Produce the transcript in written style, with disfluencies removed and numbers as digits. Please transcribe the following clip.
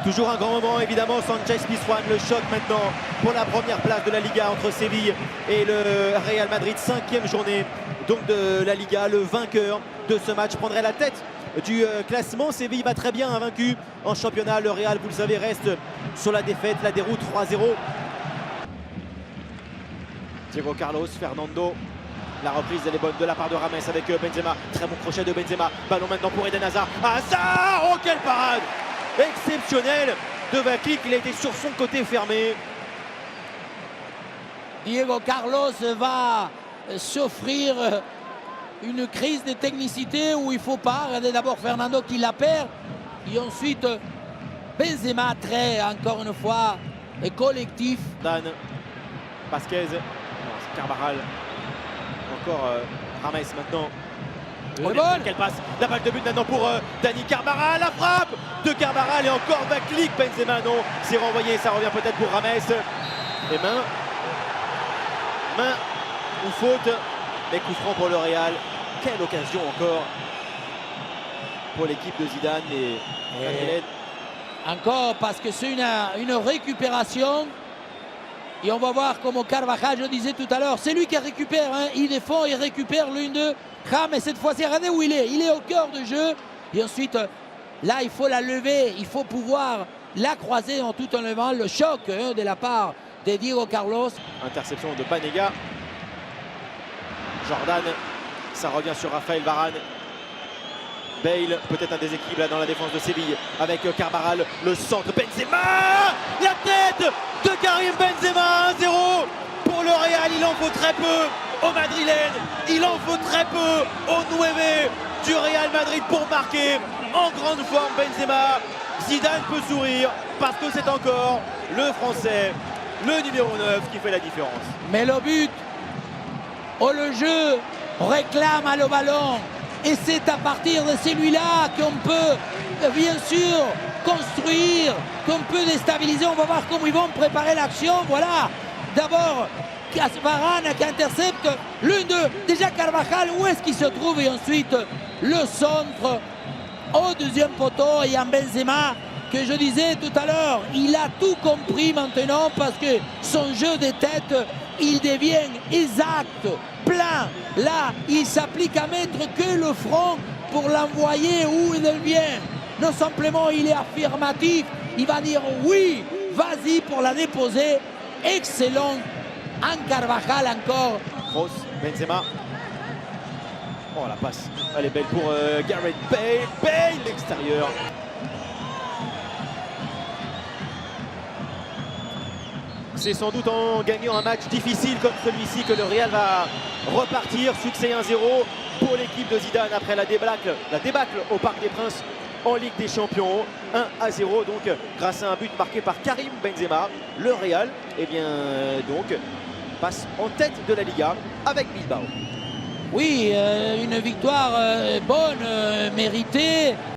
Toujours un grand moment évidemment, Sanchez-Pizjuán, le choc maintenant pour la première place de la Liga entre Séville et le Real Madrid, 5e journée donc de la Liga. Le vainqueur de ce match prendrait la tête du classement. Séville va très bien, vaincu en championnat. Le Real, vous le savez, reste sur la défaite, la déroute 3-0. Diego Carlos, Fernando. La reprise elle est bonne de la part de Rames avec Benzema. Très bon crochet de Benzema. Ballon maintenant pour Eden Hazard. Hazard! Oh, quelle parade! Exceptionnel de Vaklik, il a été sur son côté fermé. Diego Carlos va s'offrir une crise de technicité où il ne faut pas. Regardez d'abord Fernando qui la perd. Et ensuite Benzema, très encore une fois collectif. Dan, Vasquez, Carvajal, encore Rames maintenant. Quelle passe, la balle de but maintenant pour Dani Carvajal, la frappe de Carvajal et encore Vaklik. Benzema non, c'est renvoyé, ça revient peut-être pour Rames. Et main ou faute, mais coup franc pour le Real. Quelle occasion encore pour l'équipe de Zidane et encore parce que c'est une récupération. Et on va voir comment Carvajal, je disais tout à l'heure, c'est lui qui récupère, hein. Il défend, il récupère l'une de Rames. Et cette fois-ci, regardez où il est au cœur du jeu. Et ensuite, là, il faut la lever, il faut pouvoir la croiser en tout en levant. Le choc de la part de Diego Carlos. Interception de Banega. Jordan, ça revient sur Raphaël Varane. Bale, peut-être un déséquilibre dans la défense de Séville avec Carvajal, le centre, Benzema, la tête de Karim Benzema, 1-0 pour le Real. Il en faut très peu au Madrilène, il en faut très peu au 9 du Real Madrid pour marquer en grande forme Benzema. Zidane peut sourire parce que c'est encore le Français, le numéro 9 qui fait la différence. Mais le but, le jeu réclame le ballon. Et c'est à partir de celui-là qu'on peut, bien sûr, construire, qu'on peut déstabiliser. On va voir comment ils vont préparer l'action. Voilà, d'abord Varane qui intercepte l'une d'eux. Déjà Carvajal, où est-ce qu'il se trouve? Et ensuite, le centre au deuxième poteau. Et en Benzema, que je disais tout à l'heure, il a tout compris maintenant parce que son jeu de tête, il devient exact, plein. Là, il s'applique à mettre que le front pour l'envoyer où il vient. Non simplement, il est affirmatif. Il va dire oui, vas-y pour la déposer. Excellent. En Carvajal encore. Kroos, Benzema. Oh, la passe. Elle est belle pour Gareth Bale. Bale, l'extérieur. C'est sans doute en gagnant un match difficile comme celui-ci que le Real va repartir. Succès 1-0 pour l'équipe de Zidane après la débâcle au Parc des Princes en Ligue des Champions. 1-0 donc grâce à un but marqué par Karim Benzema. Le Real donc passe en tête de la Liga avec Bilbao. Oui, une victoire bonne, méritée.